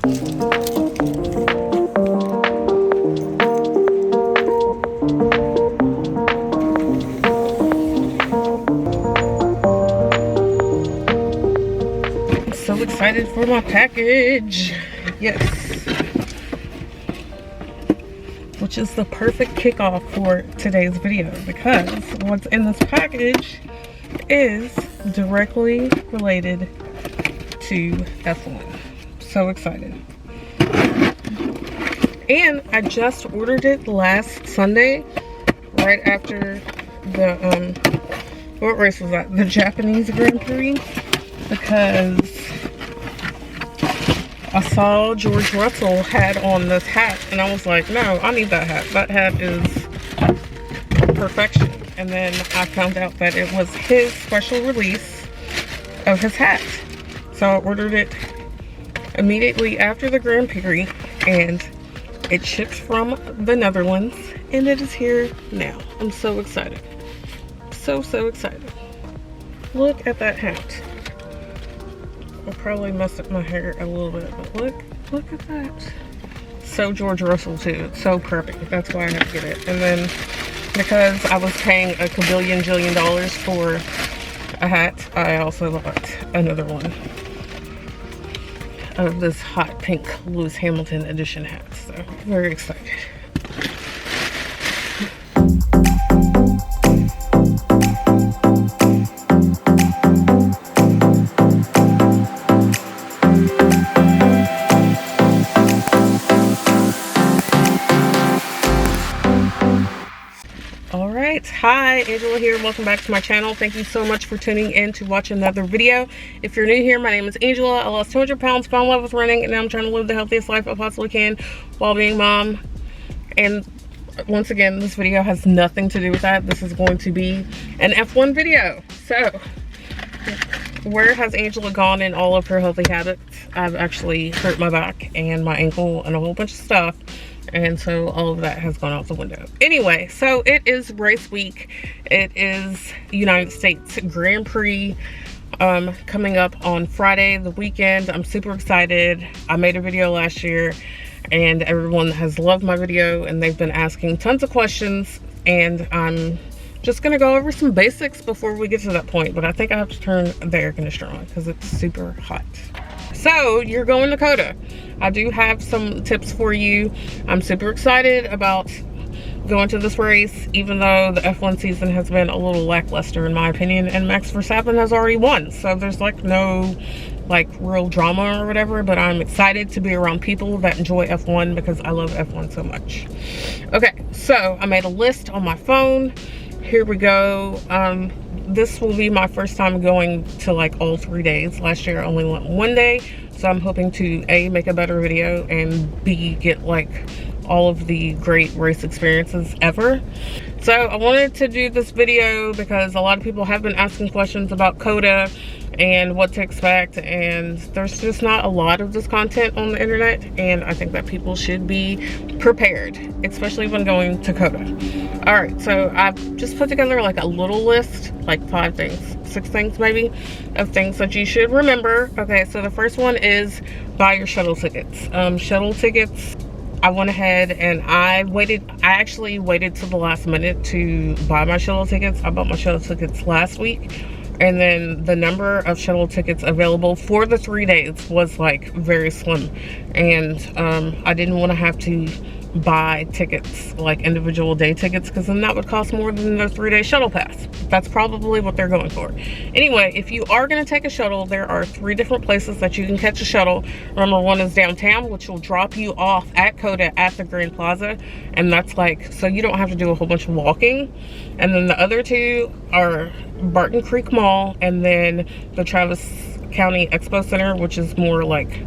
So excited for my package. Yes, which is the perfect kickoff for today's video, because what's in this package is directly related to F1. So excited. And I just ordered it last Sunday, right after the what race was that? The Japanese Grand Prix, because I saw George Russell had on this hat, and I was like, no, I need that hat. That hat is perfection. And then I found out that it was his special release of his hat. So I ordered it immediately after the Grand Prix, and it shipped from the Netherlands, and it is here now. I'm so excited. So excited. Look at that hat. I'll probably mess up my hair a little bit, but look at that. So George Russell too. It's so perfect. That's why I had to get it. And then because I was paying a jillion dollars for a hat, I also bought another one of this hot pink Lewis Hamilton edition hat. So very excited. Hi, Angela here. Welcome back to my channel. Thank you so much for tuning in to watch another video. If you're new here, my name is Angela. I lost 200 pounds, fell in love with running, and now I'm trying to live the healthiest life I possibly can while being mom. And once again, this video has nothing to do with that. This is going to be an F1 video. So, where has Angela gone in all of her healthy habits? I've actually hurt my back and my ankle and a whole bunch of stuff. And so all of that has gone out the window. Anyway, so it is race week. It is United States Grand Prix coming up on Friday, the weekend. I'm super excited. I made a video last year and everyone has loved my video and they've been asking tons of questions, and I'm just gonna go over some basics before we get to that point. But I think I have to turn the air conditioner on because it's super hot. So you're going to COTA. I do have some tips for you. I'm super excited about going to this race, even though the F1 season has been a little lackluster in my opinion, and Max Verstappen has already won. So there's like no real drama or whatever, but I'm excited to be around people that enjoy F1 because I love F1 so much. Okay, so I made a list on my phone. Here we go. This will be my first time going to like all 3 days. Last year I only went one day, so I'm hoping to A, make a better video, and B, get like all of the great race experiences ever. So I wanted to do this video because a lot of people have been asking questions about COTA and what to expect, and there's just not a lot of this content on the internet, and I think that people should be prepared, especially when going to COTA. All right, so I've just put together like a little list, like 5 things, 6 things maybe, of things that you should remember. Okay, so the first one is buy your shuttle tickets. Shuttle tickets, I went ahead and I actually waited till the last minute to buy my shuttle tickets. I bought my shuttle tickets last week, and then the number of shuttle tickets available for the 3 days was like very slim, and I didn't want to have to buy tickets, like individual day tickets, because then that would cost more than the 3-day shuttle pass. That's probably what they're going for. Anyway, if you are going to take a shuttle, there are 3 different places that you can catch a shuttle. Remember, one is downtown, which will drop you off at COTA at the Grand Plaza, and that's like, so you don't have to do a whole bunch of walking. And then the other 2 are Barton Creek Mall, and then the Travis County Expo Center, which is more like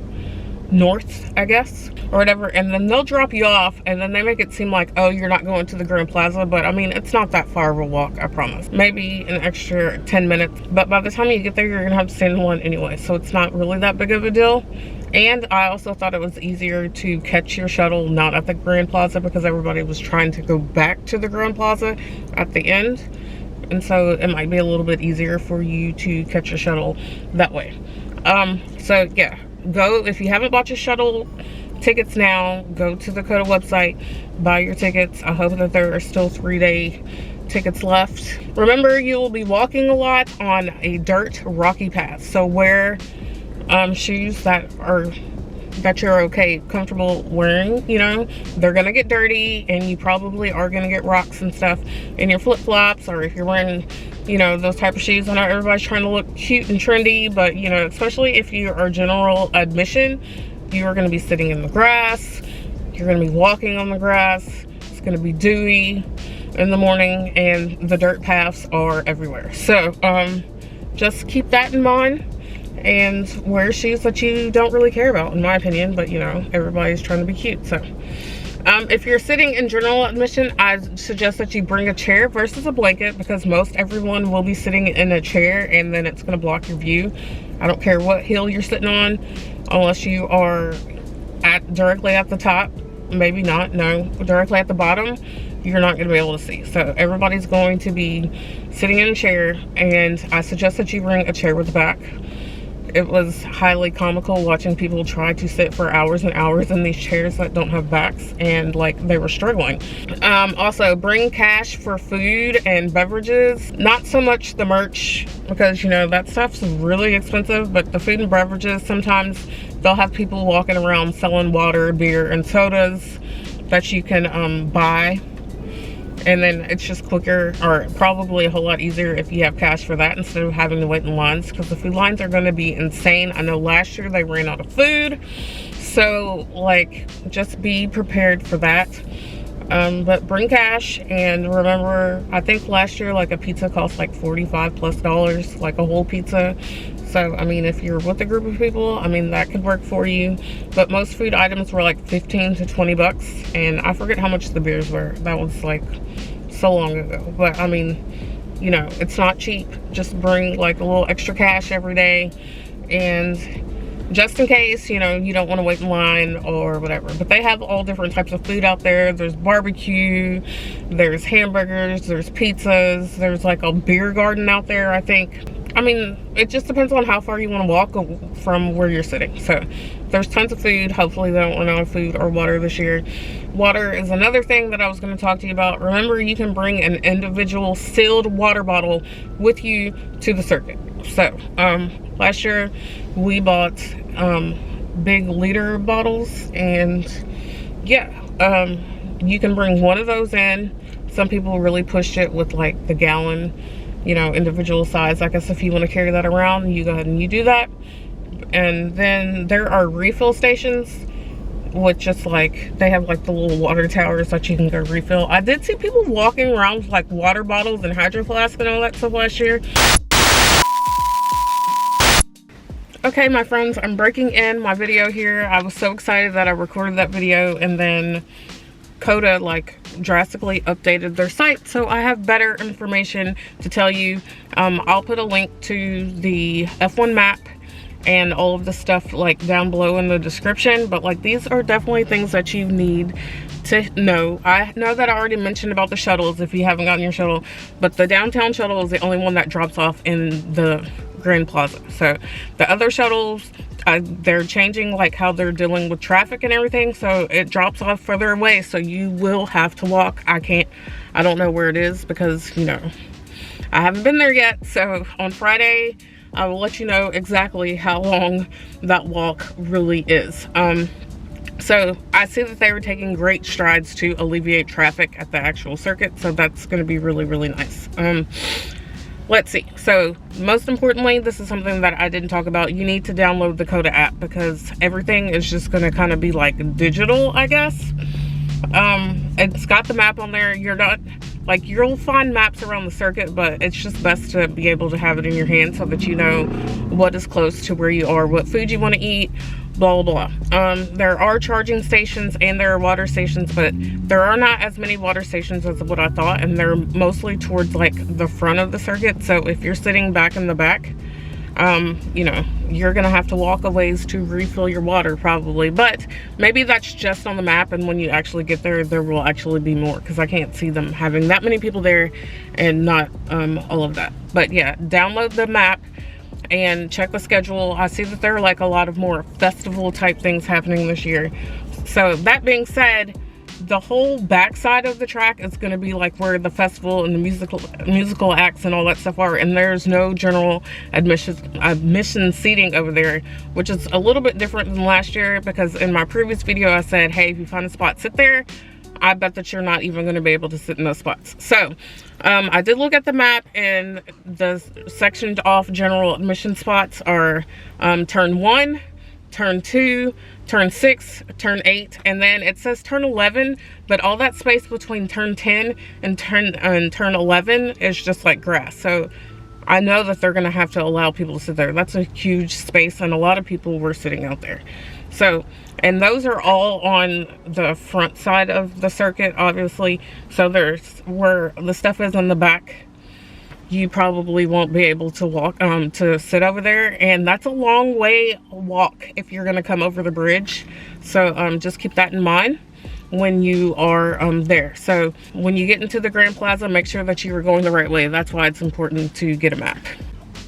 north, I guess, or whatever. And then they'll drop you off, and then they make it seem like, oh, you're not going to the Grand Plaza, but I mean, it's not that far of a walk, I promise. Maybe an extra 10 minutes, but by the time you get there, you're gonna have to stand in one anyway, so it's not really that big of a deal. And I also thought it was easier to catch your shuttle not at the Grand Plaza, because everybody was trying to go back to the Grand Plaza at the end, and so it might be a little bit easier for you to catch your shuttle that way. So yeah, go, if you haven't bought your shuttle tickets now, go to the COTA website, buy your tickets. I hope that there are still 3-day tickets left. Remember, you will be walking a lot on a dirt rocky path, so wear shoes that you're comfortable wearing. You know, they're gonna get dirty, and you probably are gonna get rocks and stuff in your flip-flops, or if you're wearing, you know, those type of shoes. I know everybody's trying to look cute and trendy, but you know, especially if you are general admission, you are going to be sitting in the grass, you're going to be walking on the grass, it's going to be dewy in the morning, and the dirt paths are everywhere. So just keep that in mind, and wear shoes that you don't really care about, in my opinion, but you know, everybody's trying to be cute. So if you're sitting in general admission, I suggest that you bring a chair versus a blanket, because most everyone will be sitting in a chair, and then it's going to block your view. I don't care what hill you're sitting on, unless you are directly at the top. Maybe not, no, directly at the bottom, you're not going to be able to see. So everybody's going to be sitting in a chair, and I suggest that you bring a chair with a back. It was highly comical watching people try to sit for hours and hours in these chairs that don't have backs, and like they were struggling. Also, bring cash for food and beverages. Not so much the merch, because you know that stuff's really expensive, but the food and beverages, sometimes they'll have people walking around selling water, beer, and sodas that you can buy. And then it's just quicker, or probably a whole lot easier if you have cash for that, instead of having to wait in lines, because the food lines are going to be insane. I know last year they ran out of food, so like just be prepared for that. But bring cash, and remember, I think last year like a pizza cost like $45+, like a whole pizza. So I mean, if you're with a group of people, I mean, that could work for you. But most food items were like 15 to 20 bucks, and I forget how much the beers were. That was like so long ago. But I mean, you know, it's not cheap. Just bring like a little extra cash every day, and just in case, you know, you don't want to wait in line or whatever. But they have all different types of food out there. There's barbecue, there's hamburgers, there's pizzas, there's like a beer garden out there, I think. I mean, it just depends on how far you want to walk from where you're sitting. So there's tons of food. Hopefully they don't run out of food or water this year. Water is another thing that I was going to talk to you about. Remember, you can bring an individual sealed water bottle with you to the circuit. So last year we bought big liter bottles, and yeah, you can bring one of those in. Some people really pushed it with like the gallon, you know, individual size. I guess if you want to carry that around, you go ahead and you do that. And then there are refill stations, which just like, they have like the little water towers that you can go refill. I did see people walking around with like water bottles and hydro flasks and all that stuff last year. Okay, my friends, I'm breaking in my video here. I was so excited that I recorded that video, and then COTA like drastically updated their site, so I have better information to tell you. I'll put a link to the F1 map and all of the stuff like down below in the description, but like these are definitely things that you need to know. I know that I already mentioned about the shuttles if you haven't gotten your shuttle, but the downtown shuttle is the only one that drops off in the Grand Plaza. So the other shuttles, they're changing like how they're dealing with traffic and everything, so it drops off further away, so you will have to walk. I don't know where it is, because you know, I haven't been there yet. So on Friday I will let you know exactly how long that walk really is. So I see that they were taking great strides to alleviate traffic at the actual circuit, so that's going to be really, really nice. Let's see. So most importantly, this is something that I didn't talk about. You need to download the COTA app, because everything is just going to kind of be like digital, I guess. It's got the map on there. You're not like, you'll find maps around the circuit, but it's just best to be able to have it in your hand so that you know what is close to where you are, what food you want to eat, blah blah blah. There are charging stations and there are water stations, but there are not as many water stations as what I thought, and they're mostly towards like the front of the circuit. So if you're sitting back in the back, you know, you're gonna have to walk a ways to refill your water probably, but maybe that's just on the map, and when you actually get there, there will actually be more, because I can't see them having that many people there and not all of that. But yeah, download the map and check the schedule. I see that there are like a lot of more festival type things happening this year. So that being said, the whole backside of the track is going to be like where the festival and the musical acts and all that stuff are, and there's no general admission seating over there, which is a little bit different than last year, because in my previous video I said, hey, if you find a spot, sit there. I bet that you're not even going to be able to sit in those spots. So I did look at the map, and the sectioned off general admission spots are turn 1, turn 2, turn 6, turn 8, and then it says turn 11, but all that space between turn 10 and turn 11 is just like grass. So I know that they're going to have to allow people to sit there. That's a huge space, and a lot of people were sitting out there. So, and those are all on the front side of the circuit, obviously. So there's where the stuff is on the back, you probably won't be able to walk to sit over there, and that's a long way walk if you're going to come over the bridge. So just keep that in mind when you are there. So when you get into the Grand Plaza, make sure that you are going the right way. That's why it's important to get a map.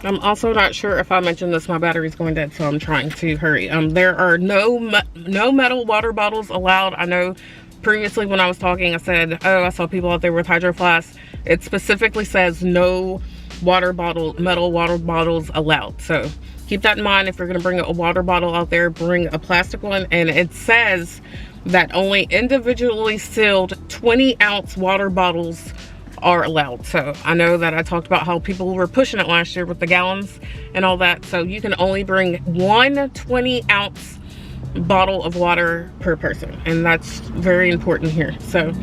I'm also not sure if I mentioned this, my battery's going dead, so I'm trying to hurry. There are no metal water bottles allowed. I know previously when I was talking, I said, oh, I saw people out there with hydro flasks. It specifically says no metal water bottles allowed. So keep that in mind. If you're going to bring a water bottle out there, bring a plastic one. And it says that only individually sealed 20-ounce water bottles are allowed. So I know that I talked about how people were pushing it last year with the gallons and all that. So you can only bring one 20-ounce bottle of water per person, and that's very important here. So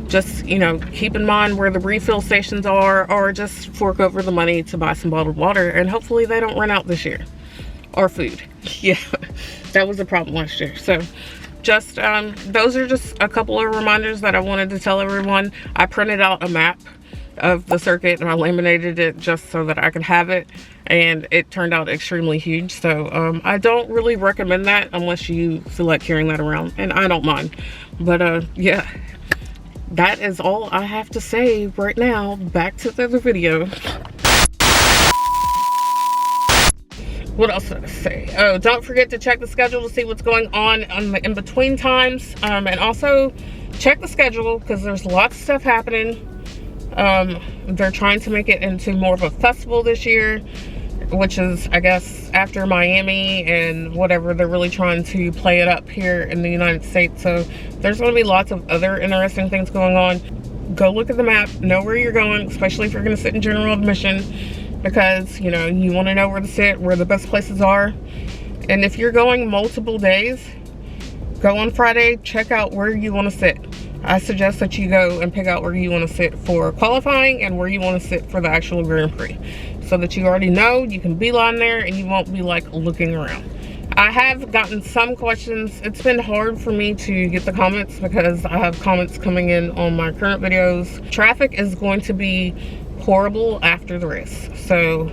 just, you know, keep in mind where the refill stations are, or just fork over the money to buy some bottled water, and hopefully they don't run out this year. Or food. Yeah, that was a problem last year. So just those are just a couple of reminders that I wanted to tell everyone. I printed out a map of the circuit and I laminated it just so that I could have it, and it turned out extremely huge. So I don't really recommend that unless you feel like carrying that around, and I don't mind. But yeah, that is all I have to say right now. Back to the video. What else did I say? Oh, don't forget to check the schedule to see what's going on the in-between times. And also check the schedule, because there's lots of stuff happening. They're trying to make it into more of a festival this year, which is, I guess, after Miami and whatever. They're really trying to play it up here in the United States. So there's going to be lots of other interesting things going on. Go look at the map, know where you're going, especially if you're going to sit in general admission, because, you know, you want to know where to sit, where the best places are. And if you're going multiple days, go on Friday, check out where you want to sit. I suggest that you go and pick out where you want to sit for qualifying and where you want to sit for the actual Grand Prix, so that you already know you can beeline there and you won't be like looking around. I have gotten some questions. It's been hard for me to get the comments because I have comments coming in on my current videos. Traffic is going to be horrible after the race. So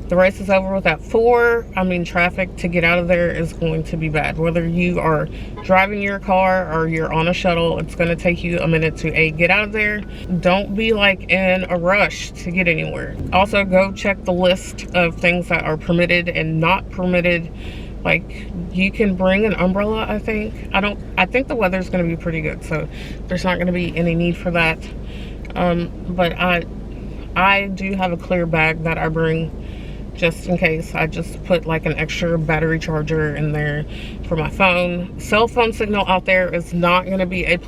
the race is over with at 4. I mean, traffic to get out of there is going to be bad. Whether you are driving your car or you're on a shuttle, it's going to take you a minute to get out of there. Don't be like in a rush to get anywhere. Also, go check the list of things that are permitted and not permitted. Like, you can bring an umbrella, I think. I think the weather's going to be pretty good, so there's not going to be any need for that. But I do have a clear bag that I bring just in case. I just put like an extra battery charger in there for my phone. Cell phone signal out there is not going to be A++.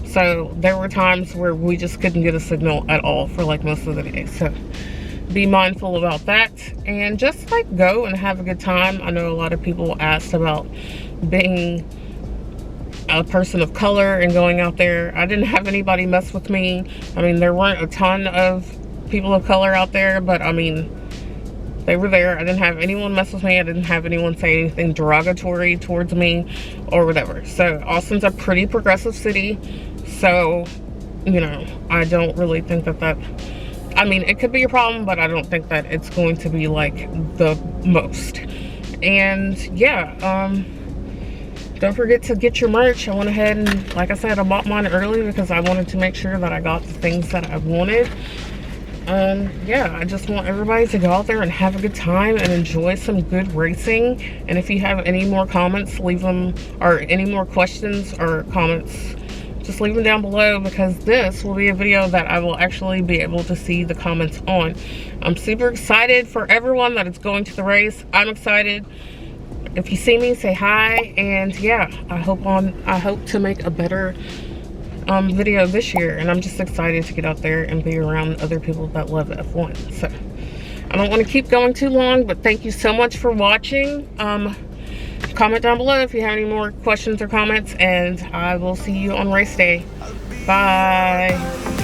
So there were times where we just couldn't get a signal at all for like most of the day. So be mindful about that, and just like go and have a good time. I know a lot of people asked about being a person of color and going out there. I didn't have anybody mess with me. I mean, there weren't a ton of people of color out there, but I mean, they were there. I didn't have anyone mess with me. I didn't have anyone say anything derogatory towards me or whatever. So Austin's a pretty progressive city, so, you know, I don't really think that I mean, it could be a problem, but I don't think that it's going to be like the most. And yeah, don't forget to get your merch. I went ahead and, like I said, I bought mine early because I wanted to make sure that I got the things that I wanted. Yeah, I just want everybody to go out there and have a good time and enjoy some good racing. And if you have any more comments, leave them, or any more questions or comments, just leave them down below, because this will be a video that I will actually be able to see the comments on. I'm super excited for everyone that is going to the race. I'm excited. If you see me, say hi. And yeah, I hope to make a better video this year, and I'm just excited to get out there and be around other people that love F1. So I don't want to keep going too long, but thank you so much for watching. Comment down below if you have any more questions or comments, and I will see you on race day. Bye.